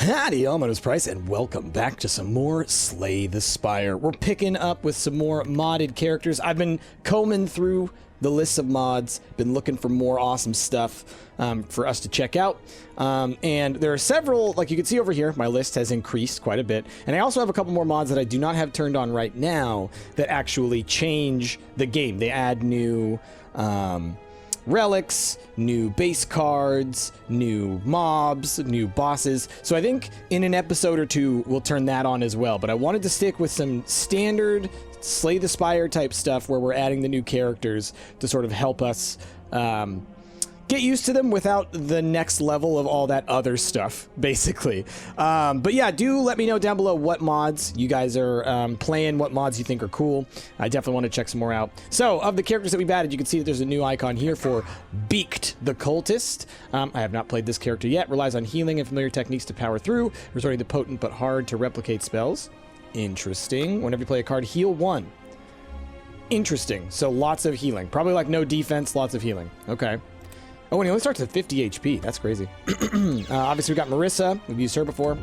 Howdy, I'm Price, and welcome back to some more Slay the Spire. We're picking up with some more modded characters. I've been combing through the list of mods, been looking for more awesome stuff for us to check out. And there are several, like you can see over here, my list has increased quite a bit. And I also have a couple more mods that I do not have turned on right now that actually change the game. They add new relics, new base cards, new mobs, new bosses. So I think in an episode or two, we'll turn that on as well. But I wanted to stick with some standard Slay the Spire type stuff where we're adding the new characters to sort of help us get used to them without the next level of all that other stuff, basically. But yeah, do let me know down below what mods you guys are playing, what mods you think are cool. I definitely want to check some more out. So, of the characters that we've added, you can see that there's a new icon here for Beaked the Cultist. I have not played this character yet. Relies on healing and familiar techniques to power through, resorting to potent but hard to replicate spells. Interesting. Whenever you play a card, heal 1. Interesting. So lots of healing. Probably like no defense, lots of healing. Okay. Oh, and he only starts at 50 HP. That's crazy. Obviously, we've got Marissa. We've used her before.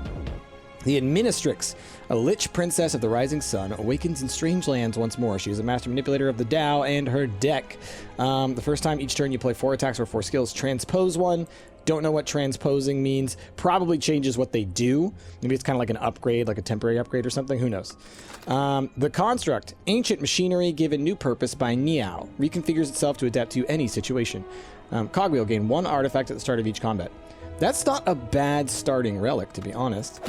The Administrix, a lich princess of the rising sun, awakens in strange lands once more. She is a master manipulator of the Tao and her deck. The first time each turn you play 4 attacks or 4 skills. Transpose 1. Don't know what transposing means. Probably changes what they do. Maybe it's kind of like an upgrade, like a temporary upgrade or something. Who knows? The Construct, ancient machinery given new purpose by Niao. Reconfigures itself to adapt to any situation. Cogwheel, gain 1 artifact at the start of each combat. That's not a bad starting relic, to be honest.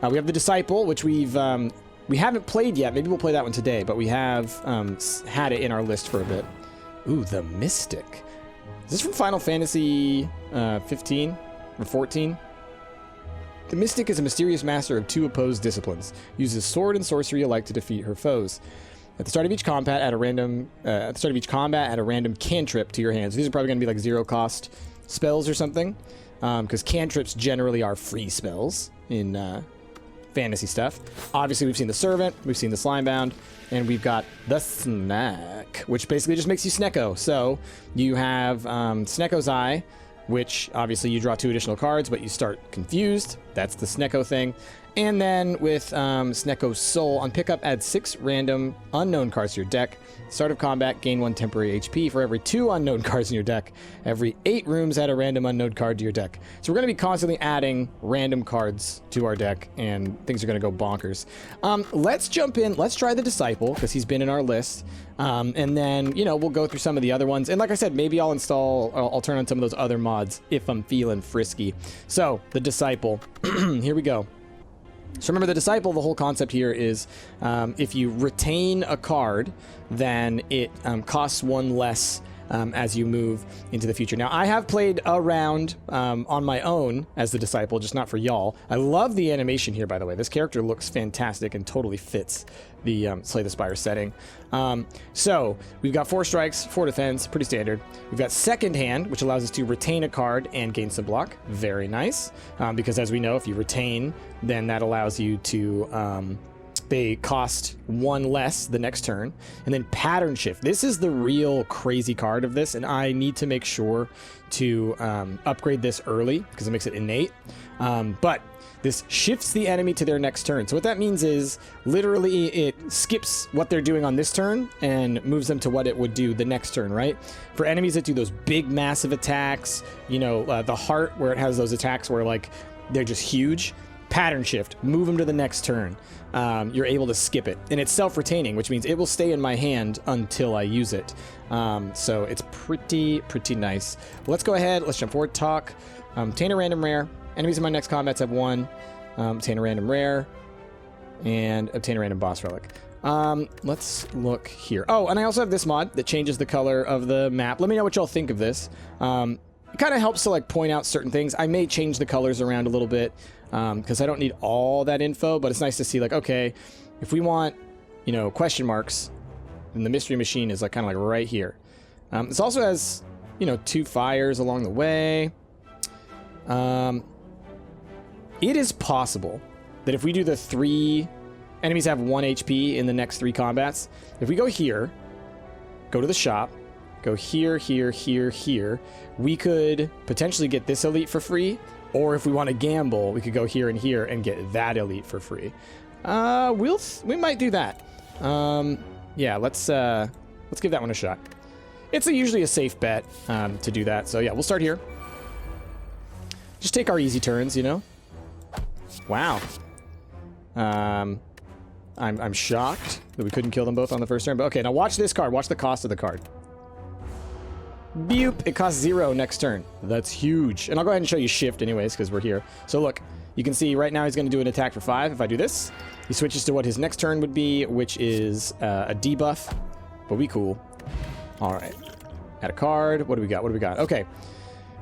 We have the Disciple, which we haven't played yet. Maybe we'll play that one today, but we have had it in our list for a bit. Ooh, the Mystic. Is this from Final Fantasy 15 or 14? The Mystic is a mysterious master of 2 opposed disciplines. Uses sword and sorcery alike to defeat her foes. At the start of each combat, add a random cantrip to your hands. These are probably going to be like 0 cost spells or something, because cantrips generally are free spells in fantasy stuff. Obviously, we've seen the Servant, we've seen the Slimebound, and we've got the Snack, which basically just makes you Snecko. So you have Snecko's Eye, which obviously you draw 2 additional cards, but you start confused. That's the Snecko thing. And then with Snecko's Soul, on pickup, add 6 random unknown cards to your deck. Start of combat, gain 1 temporary HP for every 2 unknown cards in your deck. Every 8 rooms, add a random unknown card to your deck. So we're going to be constantly adding random cards to our deck, and things are going to go bonkers. Let's jump in. Let's try the Disciple, because he's been in our list. And then, you know, we'll go through some of the other ones. And like I said, maybe I'll turn on some of those other mods if I'm feeling frisky. So, the Disciple. Here we go. So remember, the Disciple, the whole concept here is if you retain a card, then it costs 1 less as you move into the future. Now, I have played a round on my own as the Disciple, just not for y'all. I love the animation here, by the way. This character looks fantastic and totally fits the Slay the Spire setting. So we've got 4 strikes, 4 defense, pretty standard. We've got Second Hand, which allows us to retain a card and gain some block. Very nice, because as we know, if you retain, then that allows you to they cost 1 less the next turn. And then Pattern Shift. This is the real crazy card of this, and I need to make sure to upgrade this early because it makes it innate. But this shifts the enemy to their next turn. So what that means is literally it skips what they're doing on this turn and moves them to what it would do the next turn, right? For enemies that do those big, massive attacks, you know, the Heart, where it has those attacks where like they're just huge. Pattern Shift, move them to the next turn. You're able to skip it. And it's self-retaining, which means it will stay in my hand until I use it. So it's pretty nice. Let's go ahead. Let's jump forward. Talk. Obtain a random rare. Enemies in my next combats have 1. Obtain a random rare. And obtain a random boss relic. Let's look here. Oh, and I also have this mod that changes the color of the map. Let me know what y'all think of this. It kind of helps to like point out certain things. I may change the colors around a little bit because I don't need all that info, but it's nice to see like, okay, if we want, you know, question marks, then the mystery machine is like kind of like right here. This also has, you know, 2 fires along the way. It is possible that if we do the 3 enemies have 1 HP in the next 3 combats, if we go here, go to the shop, go here, here, here, here, we could potentially get this elite for free Or if we want to gamble, we could go here and here and get that elite for free. We might do that. Yeah, let's give that one a shot. It's usually a safe bet to do that. So yeah, we'll start here. Just take our easy turns, you know. Wow. I'm shocked that we couldn't kill them both on the first turn. But okay, now watch this card. Watch the cost of the card. Beep! It costs 0 next turn. That's huge. And I'll go ahead and show you shift anyways, because we're here. So look, you can see right now he's going to do an attack for 5. If I do this, he switches to what his next turn would be, which is a debuff. But we cool. All right. Add a card. What do we got? What do we got? Okay.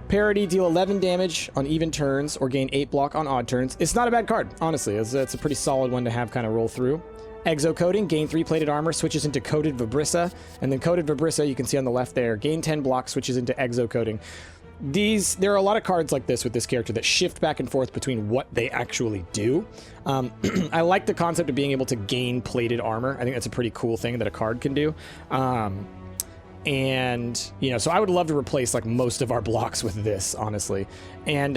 Parity, deal 11 damage on even turns or gain 8 block on odd turns. It's not a bad card, honestly. It's a pretty solid one to have kind of roll through. Exo-coating, gain 3 plated armor, switches into coated Vibrissa. And then coated Vibrissa, you can see on the left there, gain 10 block, switches into exo-coating. There are a lot of cards like this with this character that shift back and forth between what they actually do. I like the concept of being able to gain plated armor. I think that's a pretty cool thing that a card can do. And, you know, so I would love to replace like most of our blocks with this, honestly. And,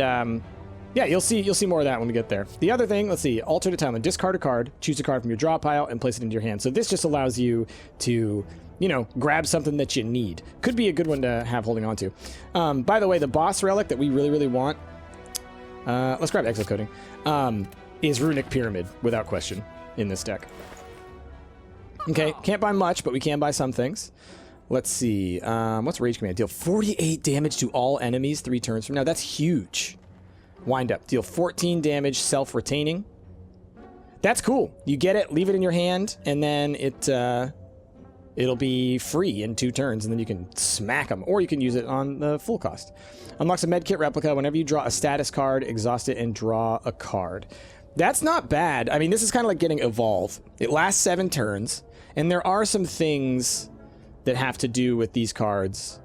yeah, you'll see more of that when we get there. The other thing, let's see, alternate timeline. Discard a card, choose a card from your draw pile, and place it into your hand. So this just allows you to, you know, grab something that you need. Could be a good one to have holding on to. By the way, the boss relic that we really, really want, let's grab Exo-Coating, is Runic Pyramid, without question, in this deck. Okay, can't buy much, but we can buy some things. Let's see, what's Rage Command? Deal 48 damage to all enemies 3 turns from now. That's huge. Wind up. Deal 14 damage, self-retaining. That's cool. You get it, leave it in your hand, and then it'll be free in 2 turns, and then you can smack them, or you can use it on the full cost. Unlocks a medkit replica. Whenever you draw a status card, exhaust it and draw a card. That's not bad. I mean, this is kind of like getting Evolve. It lasts 7 turns, and there are some things that have to do with these cards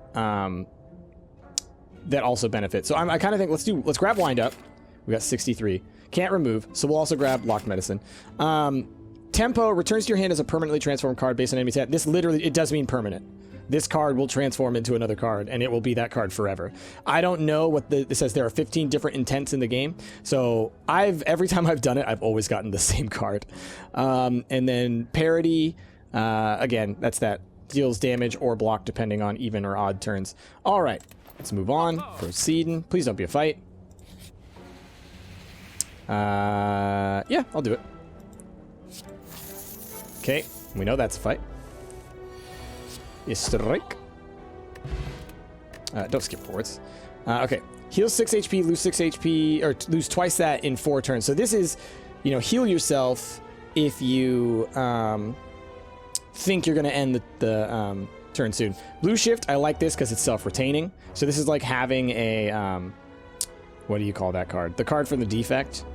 that also benefit. So I kind of think let's grab Wind Up. We got 63. Can't remove, so we'll also grab Locked Medicine. Tempo returns to your hand as a permanently transformed card based on enemy stat. This literally, it does mean permanent. This card will transform into another card, and it will be that card forever. I don't know what it says. There are 15 different intents in the game, so every time I've done it, I've always gotten the same card. And then Parity, again, that's that. Deals damage or block depending on even or odd turns. All right. Let's move on. Proceeding. Please don't be a fight. Yeah, I'll do it. Okay, we know that's a fight. Strike. Don't skip forwards. Okay, heal 6 HP, lose 6 HP, or lose twice that in 4 turns. So this is, you know, heal yourself if you think you're going to end the turn soon. Blue Shift, I like this because it's self-retaining. So this is like having a, what do you call that card? The card from the defect.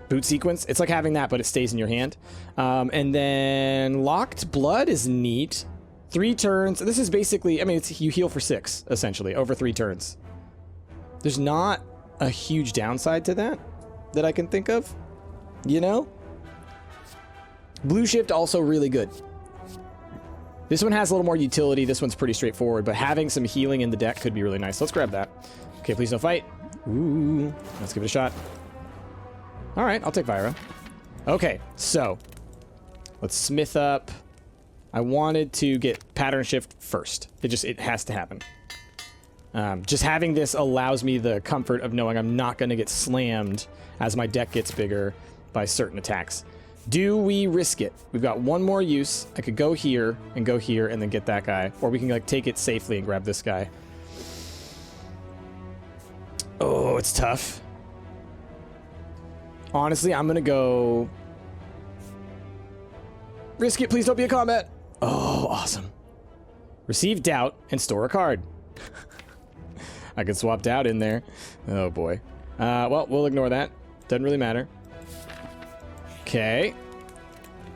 Boot Sequence. It's like having that, but it stays in your hand. And then Locked Blood is neat. 3 turns. This is basically, I mean, you heal for 6, essentially, over 3 turns. There's not a huge downside to that I can think of. You know? Blue Shift, also really good. This one has a little more utility. This one's pretty straightforward, but having some healing in the deck could be really nice. Let's grab that. Okay, please don't fight. Ooh, let's give it a shot. All right, I'll take Vyra. Okay, so let's smith up. I wanted to get Pattern Shift first. It has to happen. Just having this allows me the comfort of knowing I'm not going to get slammed as my deck gets bigger by certain attacks. Do we risk it? We've got one more use. I could go here and then get that guy. Or we can like take it safely and grab this guy. Oh, it's tough. Honestly, I'm going to go... Risk it, please don't be a combat. Oh, awesome. Receive Doubt and store a card. I could swap Doubt in there. Oh, boy. Well, we'll ignore that. Doesn't really matter. Okay.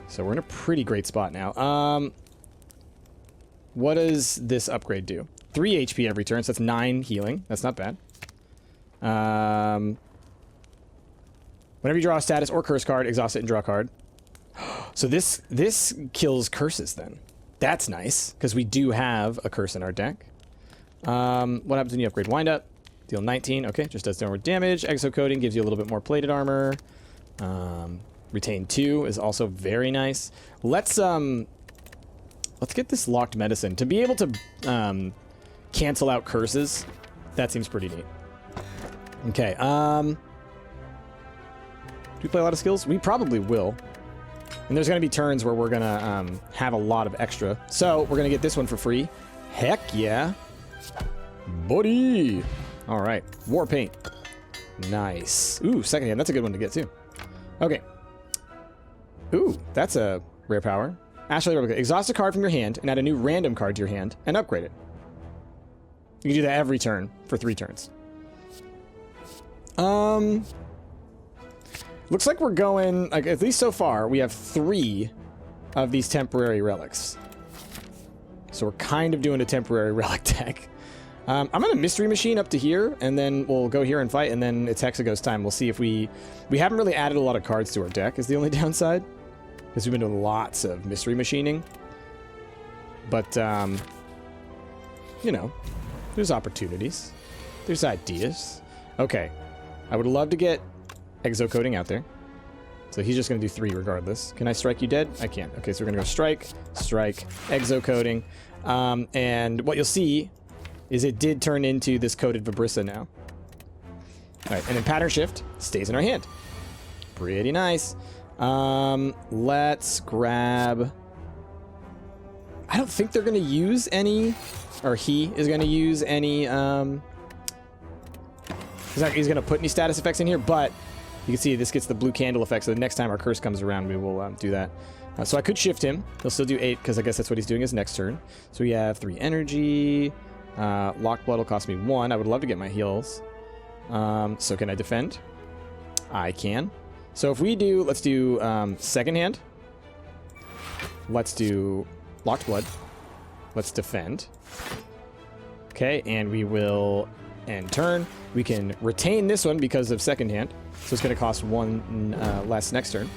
So we're in a pretty great spot now. What does this upgrade do? 3 HP every turn, so that's 9 healing. That's not bad. Whenever you draw a status or curse card, exhaust it and draw a card. So this kills curses then. That's nice, because we do have a curse in our deck. What happens when you upgrade Wind Up? Deal 19. Okay, just does downward damage. Exocoating gives you a little bit more plated armor. Retain 2 is also very nice. Let's get this locked medicine. To be able to cancel out curses, that seems pretty neat. Okay, do we play a lot of skills? We probably will. And there's going to be turns where we're going to have a lot of extra. So, we're going to get this one for free. Heck yeah. Buddy! Alright, War Paint. Nice. Ooh, second hand. That's a good one to get, too. Okay. Ooh, that's a rare power. Ashley, exhaust a card from your hand and add a new random card to your hand and upgrade it. You can do that every turn for 3 turns. Looks like we're going, like, at least so far, we have 3 of these temporary relics. So we're kind of doing a temporary relic deck. I'm going to Mystery Machine up to here, and then we'll go here and fight, and then it's Hexago's time. We'll see if we haven't really added a lot of cards to our deck, is the only downside. Because we've been doing lots of Mystery Machining. But, you know, there's opportunities. There's ideas. Okay. I would love to get Exocoating out there. So he's just going to do 3 regardless. Can I strike you dead? I can. Okay, so we're going to go strike, Exocoating. And what you'll see is it did turn into this coated Vibrissa now. Alright, and then Pattern Shift stays in our hand. Pretty nice. Let's grab... I don't think they're going to use any... Or he is going to use any... He's going to put any status effects in here, but... You can see this gets the blue candle effect, so the next time our curse comes around, we will do that. So I could shift him. He'll still do 8, because I guess that's what he's doing his next turn. So we have 3 energy. Locked Blood will cost me 1. I would love to get my heals. So can I defend? I can. So if we do, let's do second hand. Let's do Locked Blood. Let's defend. Okay, and we will end turn. We can retain this one because of second hand. So it's going to cost 1 less next turn.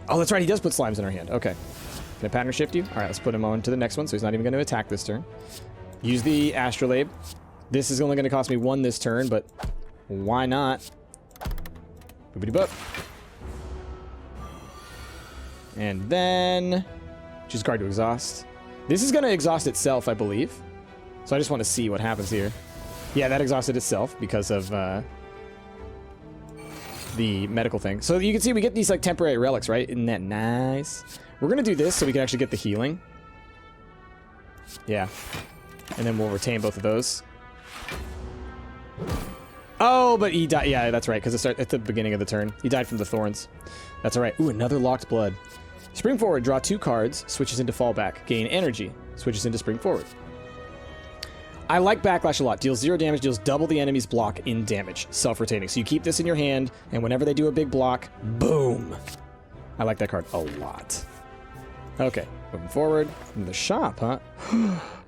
Oh, that's right. He does put slimes in our hand. Okay. Can I pattern shift you? All right, let's put him on to the next one. So he's not even going to attack this turn. Use the Astrolabe. This is only going to cost me 1 this turn, but why not? Boopity-boop. And then choose card to exhaust. This is going to exhaust itself, I believe. So I just want to see what happens here. Yeah, that exhausted itself because of the medical thing. So you can see we get these like temporary relics, right? Isn't that nice? We're going to do this so we can actually get the healing. Yeah. And then we'll retain both of those. Oh, but he died. Yeah, that's right, because at the beginning of the turn. He died from the thorns. That's all right. Ooh, another Locked Blood. Spring Forward, draw 2 cards, switches into Fallback. Gain energy, switches into Spring Forward. I like Backlash a lot. Deals 0 damage, deals double the enemy's block in damage. Self-retaining. So you keep this in your hand, and whenever they do a big block, boom. I like that card a lot. Okay, moving forward. In the shop, huh?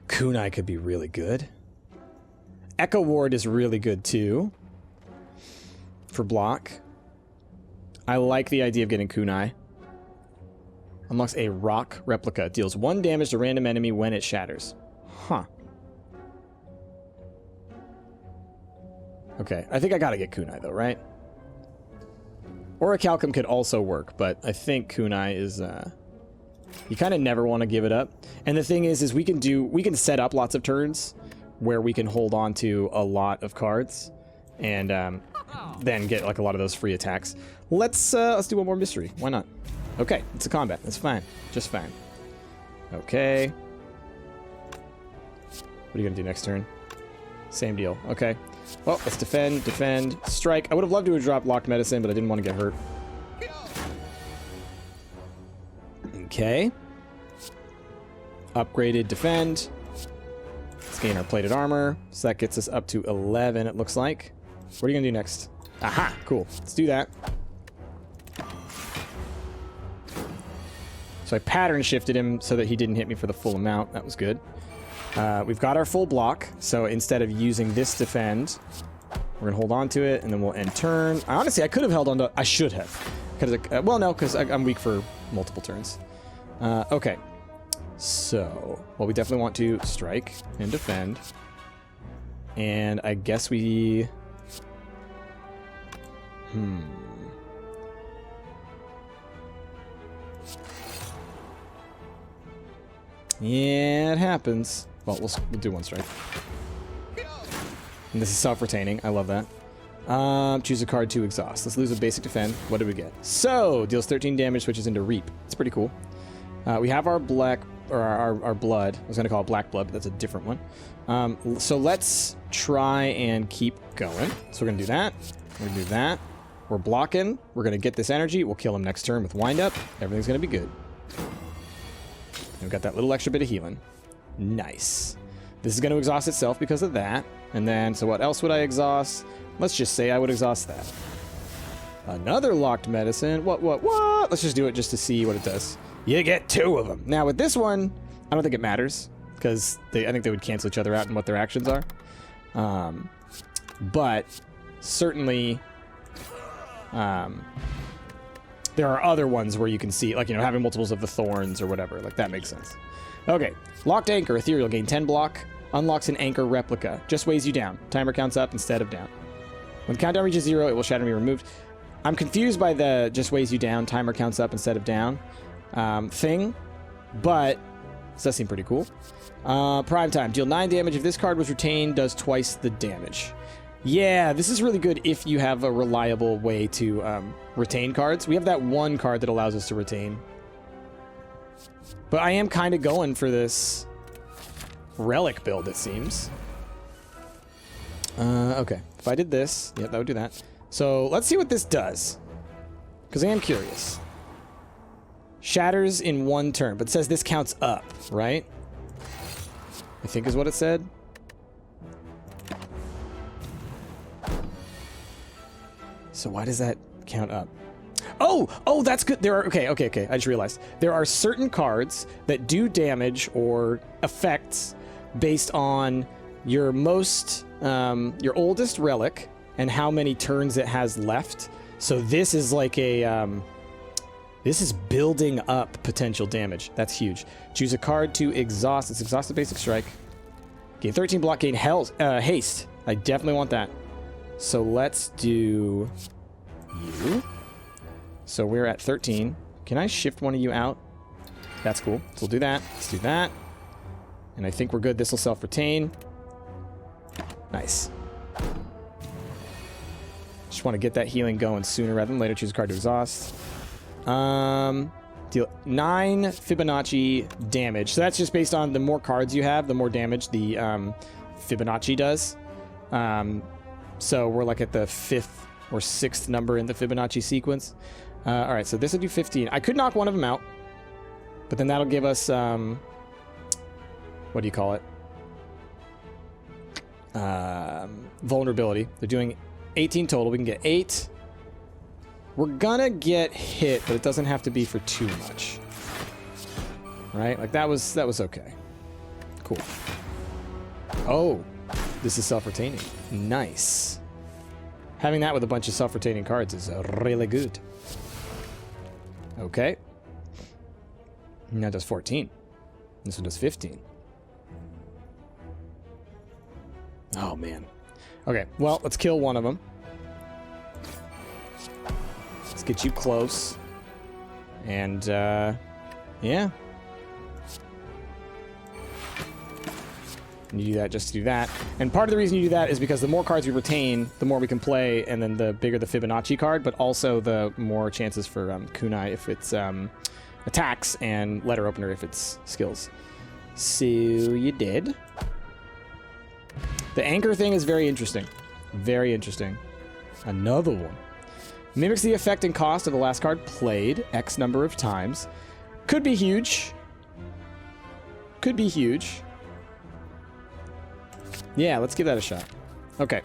Kunai could be really good. Echo Ward is really good, too. For block. I like the idea of getting Kunai. Unlocks a rock replica. Deals 1 damage to random enemy when it shatters. Huh. Okay, I think I gotta get Kunai, though, right? Orichalcum could also work, but I think Kunai is, you kind of never want to give it up. And the thing is we can set up lots of turns where we can hold on to a lot of cards and then get like a lot of those free attacks. Let's do one more mystery. Why not? Okay, it's a combat. That's fine. Just fine. Okay. What are you gonna do next turn? Same deal. Okay. Well, let's defend, strike. I would have loved to have dropped Locked Medicine, but I didn't want to get hurt. Okay. Upgraded defend. Let's gain our plated armor. So that gets us up to 11, it looks like. What are you going to do next? Aha! Cool. Let's do that. So I pattern shifted him so that he didn't hit me for the full amount. That was good. We've got our full block, so instead of using this defend, we're going to hold on to it, and then we'll end turn. Honestly, I could have held on to... I should have. Well, no, because I'm weak for multiple turns. Okay. So, well, we definitely want to strike and defend. And I guess we... Yeah, it happens. Well, we'll do one strike. And this is self-retaining. I love that. Choose a card to exhaust. Let's lose a basic defend. What do we get? So, deals 13 damage, switches into Reap. It's pretty cool. We have our black, or our blood. I was going to call it black blood, but that's a different one. So let's try and keep going. So we're going to do that. We're going to do that. We're blocking. We're going to get this energy. We'll kill him next turn with wind up. Everything's going to be good. And we've got that little extra bit of healing. Nice. This is going to exhaust itself because of that. And then, so what else would I exhaust? Let's just say I would exhaust that. Another locked medicine. What? Let's just do it just to see what it does. You get 2 of them. Now, with this one, I don't think it matters. Because I think they would cancel each other out in what their actions are. But, certainly... there are other ones where you can see, like, you know, having multiples of the thorns or whatever. Like, that makes sense. Okay. Locked Anchor. Ethereal. Gain 10 block. Unlocks an Anchor replica. Just weighs you down. Timer counts up instead of down. When the countdown reaches 0, it will shatter and be removed. I'm confused by the just weighs you down, timer counts up instead of down thing. But this does seem pretty cool. Prime time. Deal 9 damage. If this card was retained, does twice the damage. Yeah, this is really good if you have a reliable way to retain cards. We have that one card that allows us to retain. But I am kind of going for this relic build, it seems. Okay. If I did this, yeah, that would do that. So let's see what this does. Because I am curious. Shatters in 1 turn, but it says this counts up, right? I think is what it said. So why does that count up? Oh, that's good. There are, okay. I just realized. There are certain cards that do damage or effects based on your your oldest relic and how many turns it has left. So this is like a, this is building up potential damage. That's huge. Choose a card to exhaust. It's exhausted basic strike. Gain 13 block, gain haste. I definitely want that. So let's do you. So we're at 13. Can I shift one of you out? That's cool. So we'll do that. Let's do that. And I think we're good. This will self-retain. Nice. Just want to get that healing going sooner rather than later. Choose a card to exhaust. Deal 9 Fibonacci damage. So that's just based on the more cards you have, the more damage the Fibonacci does. So we're like at the 5th or 6th number in the Fibonacci sequence. All right, so this will do 15. I could knock one of them out, but then that'll give us, what do you call it? Vulnerability. They're doing 18 total. We can get 8. We're gonna get hit, but it doesn't have to be for too much. Right? Like that was okay. Cool. Oh, this is self-retaining. Nice. Having that with a bunch of self-retaining cards is really good. Okay. And that does 14. This one does 15. Oh, man. Okay, well, let's kill one of them. Let's get you close. And, yeah. And you do that just to do that. And part of the reason you do that is because the more cards we retain, the more we can play, and then the bigger the Fibonacci card, but also the more chances for kunai if it's attacks, and letter opener if it's skills. So you did. The anchor thing is very interesting. Very interesting. Another one. Mimics the effect and cost of the last card played X number of times. Could be huge. Could be huge. Yeah, let's give that a shot. Okay.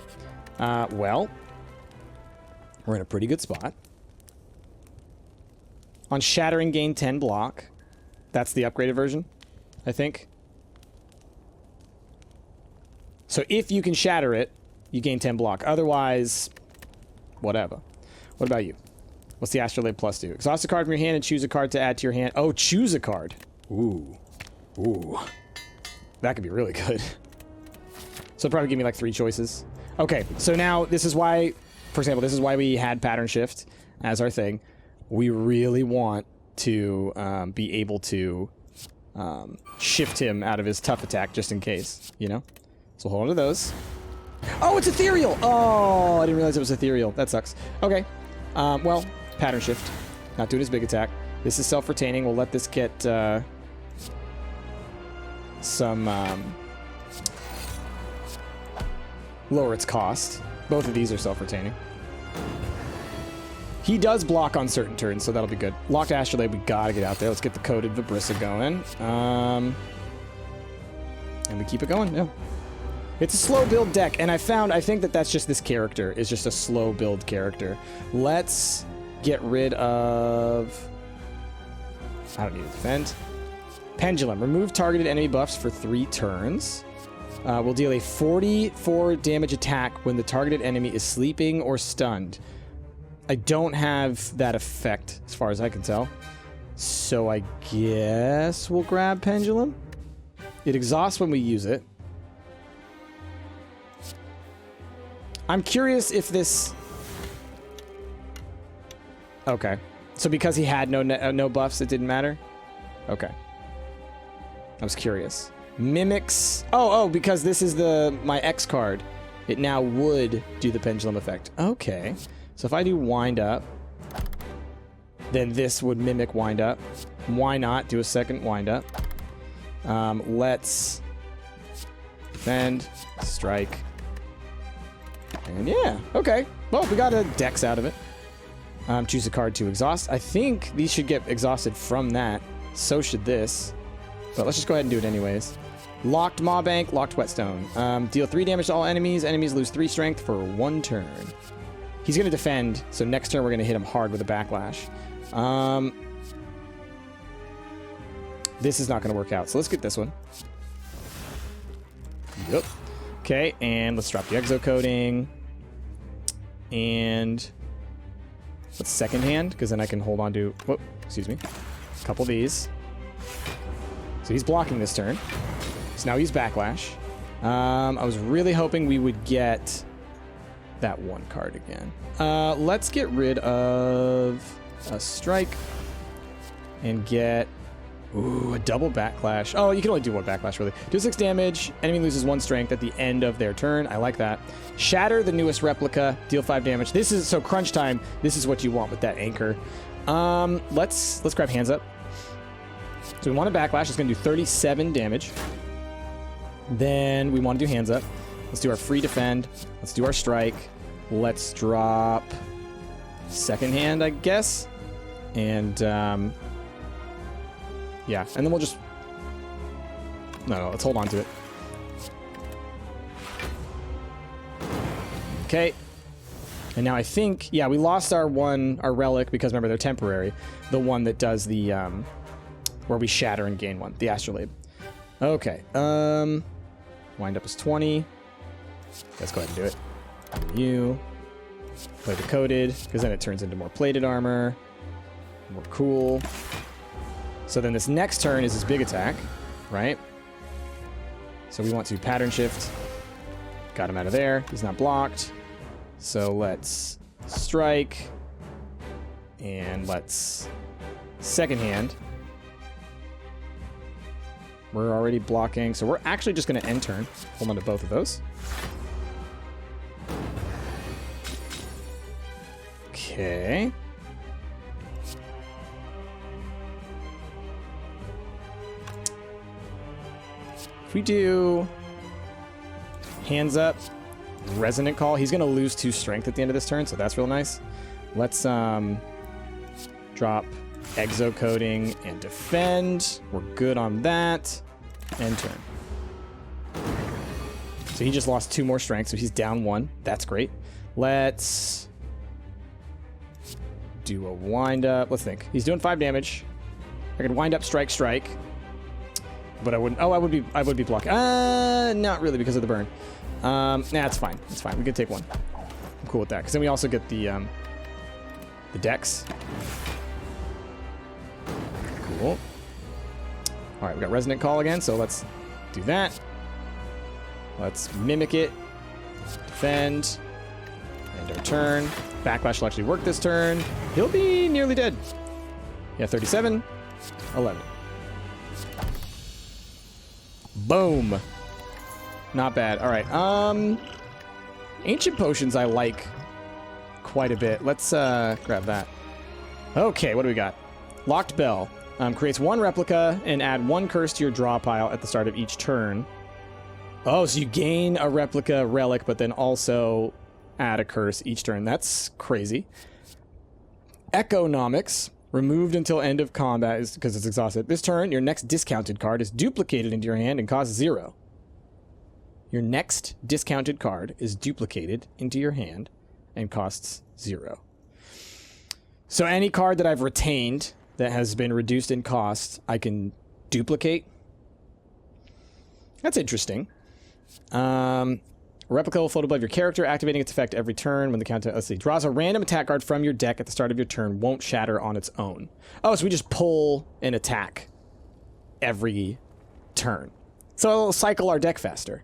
Well, we're in a pretty good spot. On Shattering, gain 10 block. That's the upgraded version, I think. So if you can shatter it, you gain 10 block. Otherwise, whatever. What about you? What's the Astrolabe Plus do? Exhaust a card from your hand and choose a card to add to your hand. Oh, choose a card. Ooh. Ooh. That could be really good. So it'll probably give me like 3 choices. Okay, so now this is why, for example, this is why we had pattern shift as our thing. We really want to be able to shift him out of his tough attack just in case, you know? So hold on to those. Oh, it's ethereal! Oh, I didn't realize it was ethereal. That sucks. Okay. Well, pattern shift. Not doing his big attack. This is self-retaining. We'll let this get some lower its cost. Both of these are self-retaining. He does block on certain turns, so that'll be good. Locked Astrolabe, we gotta get out there. Let's get the Coated Vibrissa going. And we keep it going, yeah. It's a slow build deck, and I think that that's just this character. It's just a slow build character. Let's get rid of... I don't need to defend. Pendulum. Remove targeted enemy buffs for 3 turns. Will deal a 44 damage attack when the targeted enemy is sleeping or stunned. I don't have that effect, as far as I can tell. So I guess we'll grab Pendulum. It exhausts when we use it. I'm curious if this... Okay. So because he had no buffs, it didn't matter? Okay. I was curious. Mimics... Oh, because this is my X card. It now would do the Pendulum effect. Okay. So if I do Wind Up, then this would mimic Wind Up. Why not do a second Wind Up? Let's defend, strike, and yeah, okay. Well, we got a Dex out of it. Choose a card to exhaust. I think these should get exhausted from that. So should this. But let's just go ahead and do it anyways. Locked Maw Bank, locked Whetstone. Deal 3 damage to all enemies. Enemies lose 3 strength for 1 turn. He's going to defend, so next turn we're going to hit him hard with a backlash. This is not going to work out, so let's get this one. Yep. Okay, and let's drop the exo-coding. And let's second hand, because then I can hold on to... Whoop, excuse me. A couple of these. So he's blocking this turn. So now he's backlash. I was really hoping we would get that 1 card again. Let's get rid of a strike and get... Ooh, a double backlash. Oh, you can only do 1 backlash, really. Do 6 damage. Enemy loses 1 strength at the end of their turn. I like that. Shatter the newest replica. Deal 5 damage. This is... So crunch time. This is what you want with that anchor. Let's grab hands up. So we want a backlash. It's going to do 37 damage. Then we want to do hands up. Let's do our free defend. Let's do our strike. Let's drop second hand, I guess. And, yeah. And then we'll just... No, let's hold on to it. Okay. And now I think... Yeah, we lost our relic, because remember, they're temporary. The one that does the, where we shatter and gain 1. The Astrolabe. Okay. Wind up is 20. Let's go ahead and do it. You play the coated, because then it turns into more plated armor. More cool. So then this next turn is his big attack, right? So we want to pattern shift. Got him out of there. He's not blocked. So let's strike. And let's second hand. We're already blocking, so we're actually just going to end turn. Hold on to both of those. Okay. If we do hands up, resonant call, he's going to lose 2 strength at the end of this turn, so that's real nice. Let's drop exo coding and defend. We're good on that. End turn. So he just lost 2 more strength, so he's down 1. That's great. Let's do a wind up. Let's think. He's doing 5 damage. I could wind up, strike, strike. But I wouldn't. Oh, I would be blocking. Not really because of the burn. Nah, it's fine. It's fine. We could take 1. I'm cool with that. Because then we also get the dex. Cool. All right, we got resonant call again, so let's do that. Let's mimic it. Defend. End our turn. Backlash will actually work this turn. He'll be nearly dead. Yeah, 37. 11. Boom. Not bad. All right. Ancient Potions I like quite a bit. Let's grab that. Okay, what do we got? Locked Bell. Creates 1 replica and add 1 curse to your draw pile at the start of each turn. Oh, so you gain a replica relic, but then also add a curse each turn. That's crazy. Economics. Removed until end of combat is because it's exhausted. This turn, your next discounted card is duplicated into your hand and costs 0. Your next discounted card is duplicated into your hand and costs 0. So any card that I've retained that has been reduced in cost, I can duplicate. That's interesting. Replica will float above your character, activating its effect every turn. When the counter, let's see, draws a random attack card from your deck at the start of your turn, won't shatter on its own. Oh, so we just pull an attack every turn. So it'll cycle our deck faster.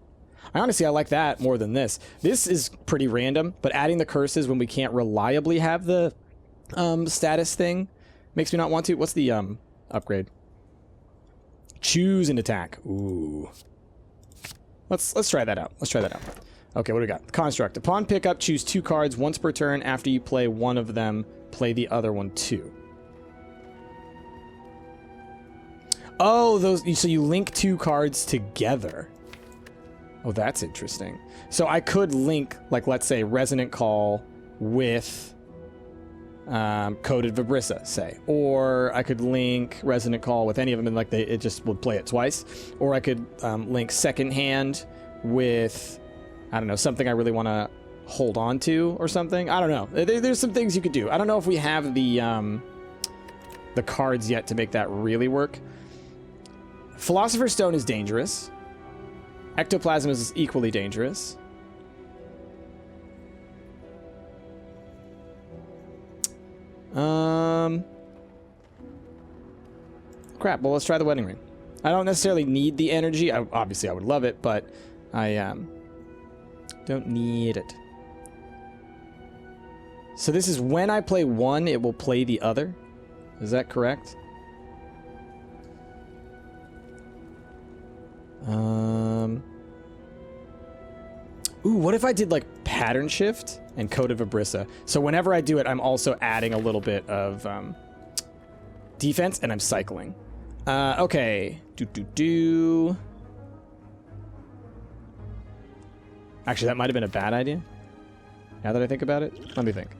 I like that more than this. This is pretty random, but adding the curses when we can't reliably have the status thing makes me not want to. What's the upgrade? Choose an attack. Ooh. Let's try that out. Okay, what do we got? Construct. Upon pickup, choose 2 cards once per turn. After you play one of them, play the other one too. Oh, so you link 2 cards together. Oh, that's interesting. So I could link, like, let's say, Resonant Call with Coded Vibrissa, say. Or I could link Resonant Call with any of them, and like it just would play it twice. Or I could link Second Hand with, I don't know, something I really want to hold on to or something. I don't know. There's some things you could do. I don't know if we have the cards yet to make that really work. Philosopher's Stone is dangerous. Ectoplasm is equally dangerous. Crap. Well, let's try the wedding ring. I don't necessarily need the energy. Obviously, I would love it, but I don't need it. So this is when I play one, it will play the other. Is that correct? Ooh, what if I did like Pattern Shift and Code of Vibrissa? So whenever I do it, I'm also adding a little bit of defense, and I'm cycling. Okay. Actually, that might have been a bad idea. Now that I think about it, let me think.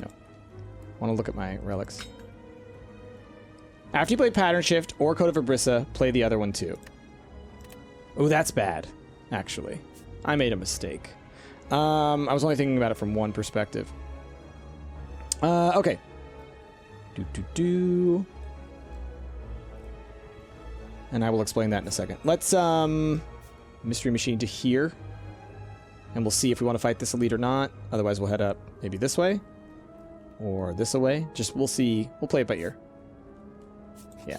No. I want to look at my relics. After you play Pattern Shift or Code of Vibrissa, play the other one too. Oh, that's bad, actually. I made a mistake. I was only thinking about it from one perspective. Okay. And I will explain that in a second. Let's, Mystery Machine to here. And we'll see if we want to fight this elite or not. Otherwise, we'll head up maybe this way. Or this way. Just, we'll see. We'll play it by ear. Yeah.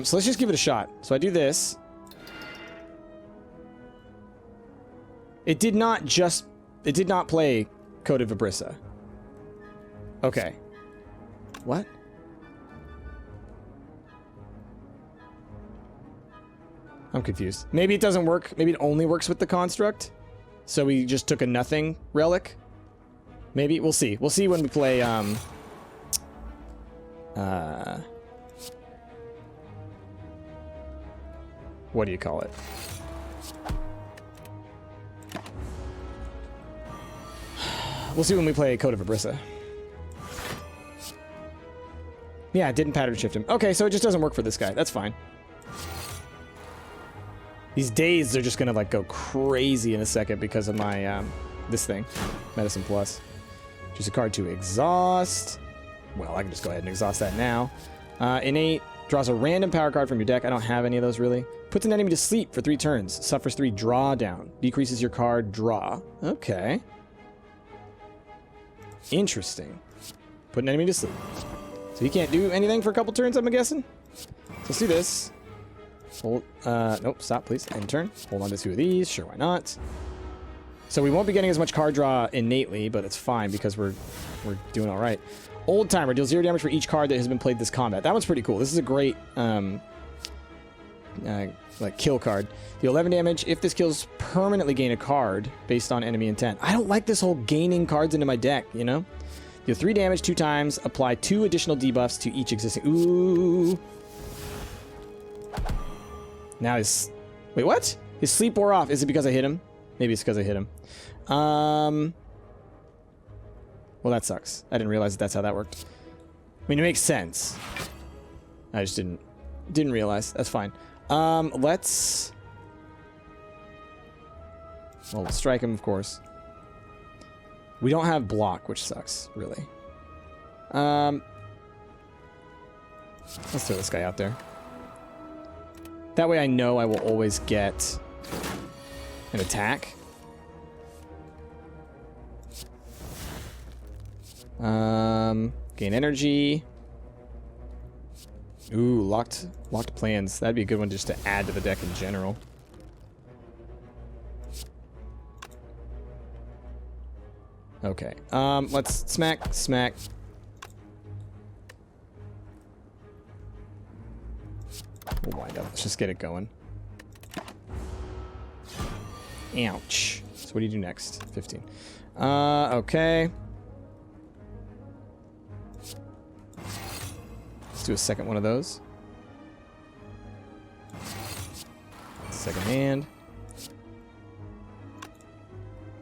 So let's just give it a shot. So I do this. It did not play Code of Vibrissa. Okay. What? I'm confused. Maybe it doesn't work. Maybe it only works with the construct. So we just took a nothing relic. Maybe. We'll see. We'll see when we play, what do you call it? We'll see when we play Code of Vibrissa. Yeah, it didn't pattern shift him. Okay, so it just doesn't work for this guy. That's fine. These days are just gonna like go crazy in a second because of my this thing, Medicine Plus. Choose a card to exhaust. Well, I can just go ahead and exhaust that now. Innate draws a random power card from your deck. I don't have any of those really. Puts an enemy to sleep for 3 turns. Suffers 3 draw down. Decreases your card draw. Okay. Interesting. Put an enemy to sleep. So he can't do anything for a couple turns, I'm guessing. So let's do this. Hold, nope, stop, please. End turn. Hold on to 2 of these. Sure, why not? So we won't be getting as much card draw innately, but it's fine because we're doing all right. Old Timer. Deal 0 damage for each card that has been played this combat. That one's pretty cool. This is a great, like, kill card. Deal 11 damage. If this kills, permanently gain a card based on enemy intent. I don't like this whole gaining cards into my deck, you know? Deal 3 damage 2 times. Apply 2 additional debuffs to each existing... Ooh. Now his... Wait, what? His sleep wore off. Is it because I hit him? Maybe it's because I hit him. Well, that sucks. I didn't realize that's how that worked. I mean, it makes sense. I just didn't realize. That's fine. Let's... Well, we'll strike him, of course. We don't have block, which sucks, really. Let's throw this guy out there. That way I know I will always get an attack. Gain energy. Ooh, locked plans. That'd be a good one just to add to the deck in general. Okay. Let's smack. We'll wind up. Let's just get it going. Ouch. So what do you do next? 15. Okay. Let's do a second one of those. Second hand.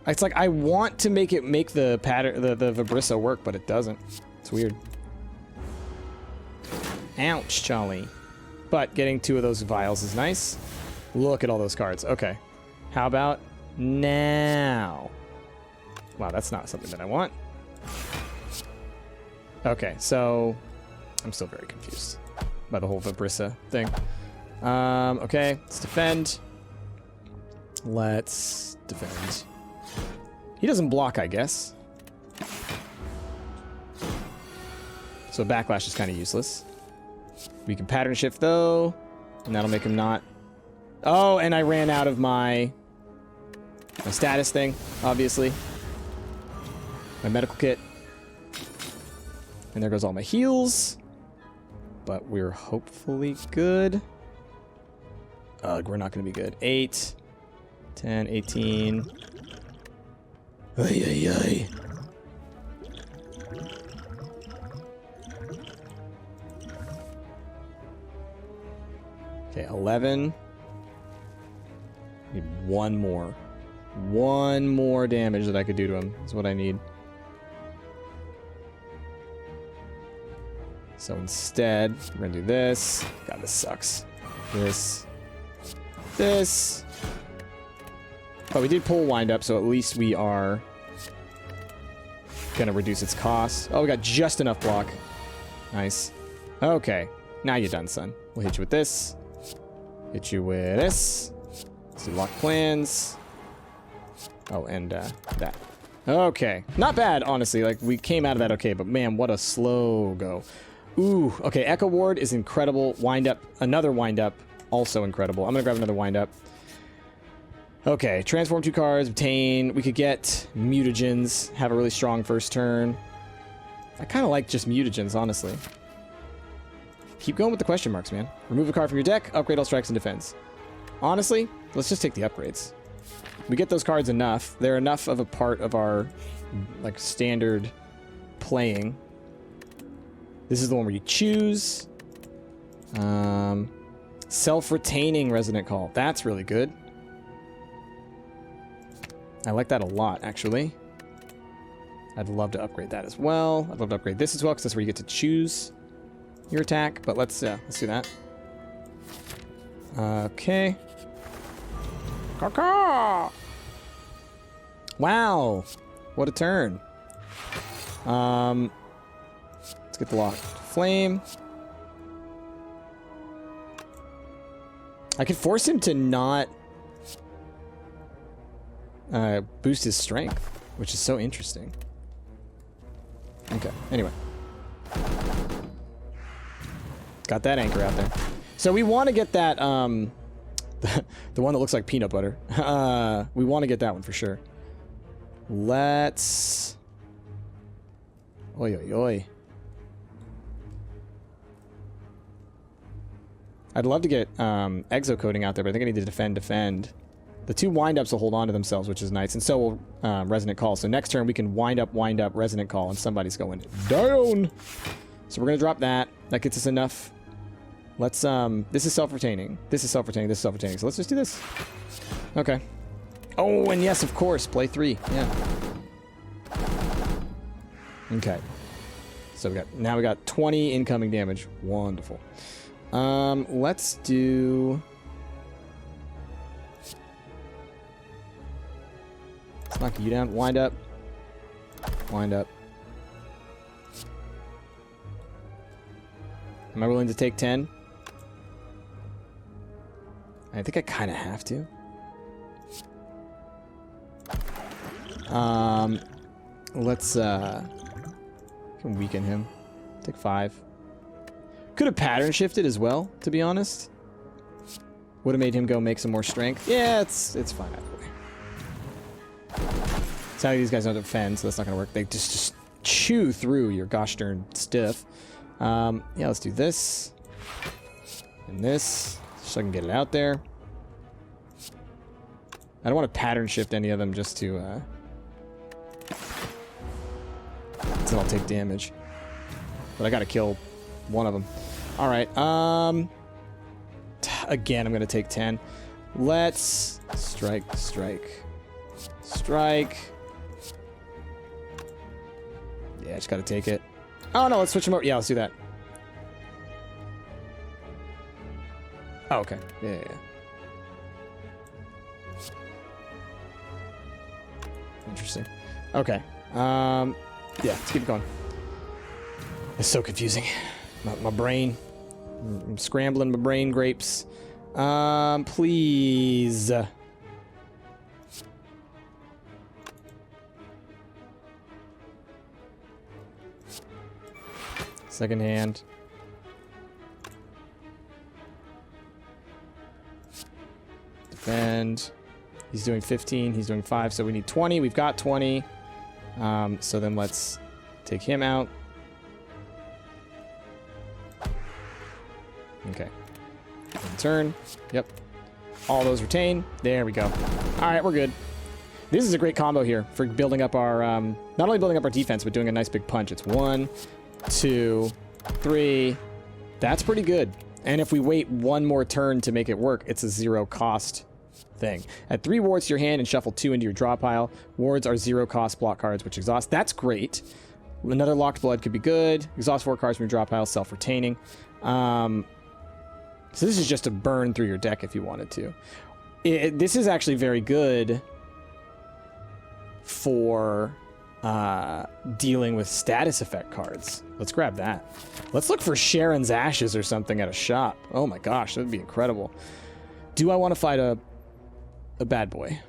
It's like I want to make the pattern, the Vibrissa work, but it doesn't. It's weird. Ouch, Charlie. But getting 2 of those vials is nice. Look at all those cards. Okay. How about now? Wow, that's not something that I want. Okay, so I'm still very confused by the whole Vibrissa thing. Okay, let's defend. Let's defend. He doesn't block, I guess. So backlash is kind of useless. We can pattern shift, though, and that'll make him not... Oh, and I ran out of my status thing, obviously. My medical kit. And there goes all my heals. But we're hopefully good. Ugh, we're not going to be good. 8, 10, 18... Ay, ay, ay. Okay, 11. Need one more. One more damage that I could do to him is what I need. So instead, we're gonna do this. God, this sucks. This. Oh, we did pull wind up, so at least we are gonna reduce its cost. Oh, we got just enough block. Nice. Okay, now you're done, son. We'll hit you with this. Hit you with this. Let's do lock plans. Oh, and that. Okay, not bad, honestly. Like, we came out of that okay, but man, what a slow go. Ooh, okay, Echo Ward is incredible. Wind up, another wind up, also incredible. I'm gonna grab another wind up. Okay, transform 2 cards, obtain. We could get mutagens, have a really strong first turn. I kind of like just mutagens, honestly. Keep going with the question marks, man. Remove a card from your deck, upgrade all strikes and defense. Honestly, let's just take the upgrades. We get those cards enough. They're enough of a part of our, like, standard playing. This is the one where you choose. Self-retaining Resonant Call. That's really good. I like that a lot, actually. I'd love to upgrade that as well. I'd love to upgrade this as well, because that's where you get to choose your attack. But let's do that. Okay. Caw-caw! Wow. What a turn. Let's get the locked flame. I could force him to not boost his strength, which is so interesting. Okay, anyway. Got that anchor out there. So we want to get that, the one that looks like peanut butter. We want to get that one for sure. Let's... Oi, oi, oi. I'd love to get exocoating out there, but I think I need to defend. The 2 wind-ups will hold on to themselves, which is nice, and so will Resonant Call. So next turn we can wind up, Resonant Call, and somebody's going down. So we're going to drop that. That gets us enough. Let's, this is self-retaining. This is self-retaining. This is self-retaining. So let's just do this. Okay. Oh, and yes, of course, play 3. Yeah. Okay. So now we got 20 incoming damage. Wonderful. Let's do... Let's knock you down. Wind up. Wind up. Am I willing to take 10? I think I kind of have to. Let's, can weaken him. Take 5. Could have pattern shifted as well, to be honest. Would have made him go make some more strength. Yeah, it's fine either way. It's how these guys don't defend, so that's not gonna work. They just chew through your gosh darn stiff. Yeah, let's do this. And this, so I can get it out there. I don't want to pattern shift any of them just to, so I'll take damage. But I gotta kill one of them. Alright, again, I'm gonna take 10. Let's strike. Yeah, just gotta take it. Oh no, let's switch them over. Yeah, let's do that. Oh, okay. Yeah. Interesting. Okay. Yeah, let's keep it going. It's so confusing. My brain. I'm scrambling my brain grapes. Please. Second hand. Defend. He's doing 15. He's doing 5. So we need 20. We've got 20. So then let's take him out. Okay. Turn. Yep. All those retain. There we go. All right, we're good. This is a great combo here for building up our, not only building up our defense, but doing a nice big punch. It's 1, 2, 3. That's pretty good. And if we wait one more turn to make it work, it's a 0 cost thing. Add 3 wards to your hand and shuffle 2 into your draw pile. Wards are 0 cost block cards, which exhaust. That's great. Another Locked Blood could be good. Exhaust 4 cards from your draw pile, self-retaining. So this is just to burn through your deck if you wanted to. This is actually very good for dealing with status effect cards. Let's grab that. Let's look for Sharon's Ashes or something at a shop. Oh my gosh, that would be incredible. Do I want to fight a bad boy?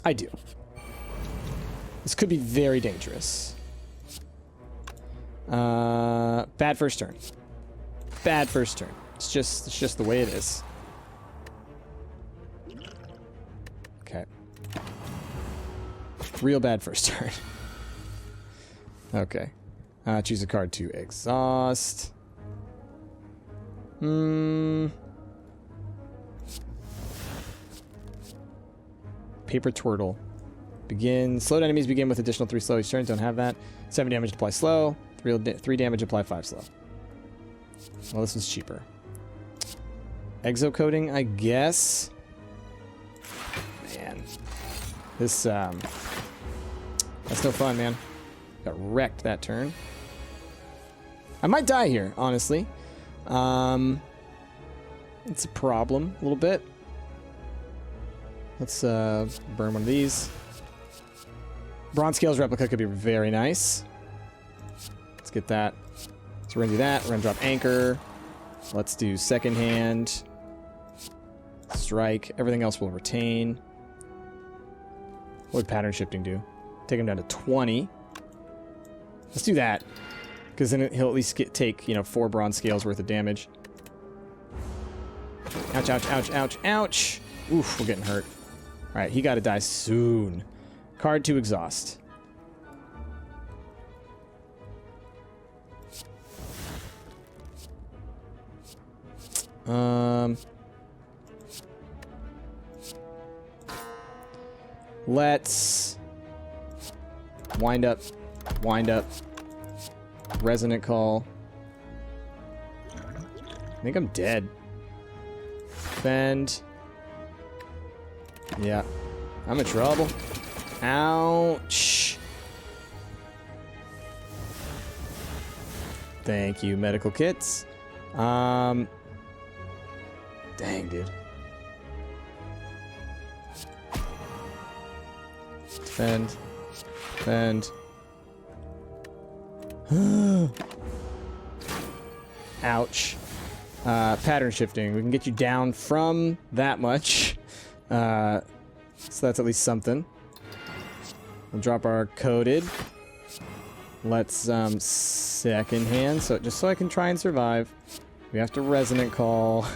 I do. This could be very dangerous. Bad first turn. Bad first turn. It's just the way it is. Okay. Real bad first turn. Okay. Choose a card to exhaust. Paper Twirtle. Begin. Slowed enemies begin with additional 3 slow each turn. Don't have that. 7 damage, apply slow. 3 damage, apply 5 slow. Well, this one's cheaper. Exocoating, I guess. Man. This, that's no fun, man. Got wrecked that turn. I might die here, honestly. It's a problem, a little bit. Let's, burn one of these. Bronze Scales Replica could be very nice. Let's get that. So we're gonna do that. We're gonna drop Anchor. Let's do second hand. Strike. Everything else will retain. What would pattern shifting do? Take him down to 20. Let's do that. Because then he'll at least take, 4 bronze scales worth of damage. Ouch, ouch, ouch, ouch, ouch. Oof, we're getting hurt. All right, he got to die soon. Card to exhaust. Let's wind up, resonant call. I think I'm dead. Defend. Yeah, I'm in trouble. Ouch. Thank you, medical kits. Dang, dude. Defend. Defend. Ouch. Pattern shifting. We can get you down from that much. So that's at least something. We'll drop our coded. Let's second hand, so just so I can try and survive. We have to resonant call.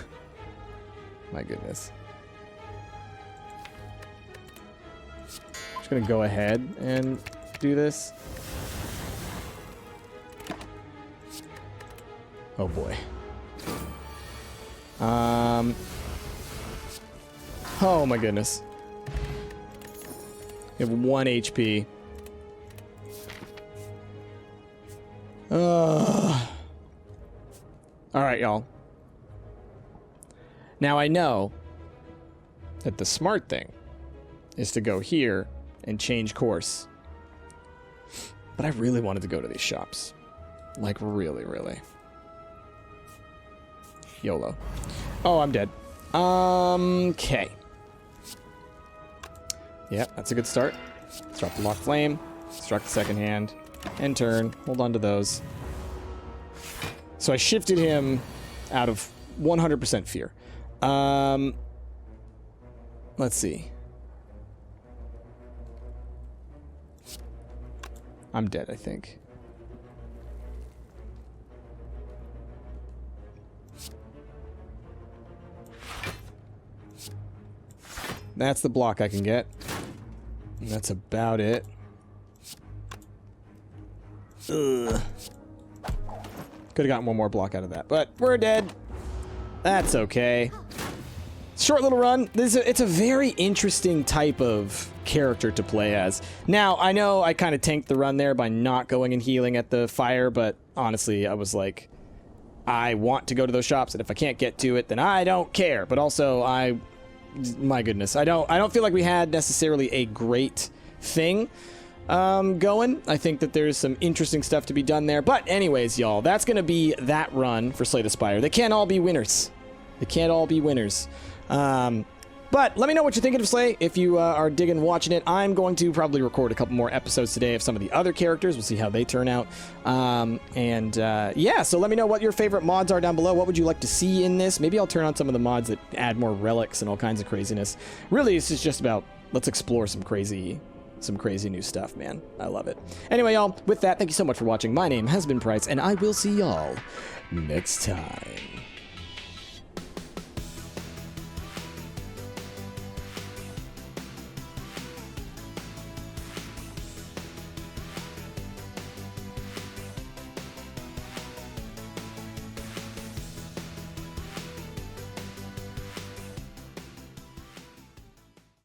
My goodness. Just gonna go ahead and do this. Oh boy. Oh my goodness. You have 1 HP. Alright, y'all. Now I know that the smart thing is to go here and change course. But I really wanted to go to these shops. Like, really, really. YOLO. Oh, I'm dead. Okay. Yep, that's a good start. Let's drop the lock flame. Struck the second hand. And turn. Hold on to those. So I shifted him out of 100% fear. Let's see. I'm dead, I think. That's the block I can get. And that's about it. Ugh. Could have gotten one more block out of that, but we're dead. That's okay. Short little run. It's a very interesting type of character to play as. Now, I know I kind of tanked the run there by not going and healing at the fire, but honestly, I was like, I want to go to those shops, and if I can't get to it, then I don't care. But also, my goodness, I don't feel like we had necessarily a great thing going. I think that there's some interesting stuff to be done there. But anyways, y'all, that's going to be that run for Slay the Spire. They can't all be winners. They can't all be winners. But let me know what you're thinking of Slay if you are digging watching it. I'm going to probably record a couple more episodes today of some of the other characters. We'll see how they turn out. Yeah, so let me know what your favorite mods are down below. What would you like to see in this? Maybe I'll turn on some of the mods that add more relics and all kinds of craziness. Really, this is just about, let's explore some crazy new stuff, man. I love it. Anyway, y'all, with that, thank you so much for watching. My name has been Price, and I will see y'all next time.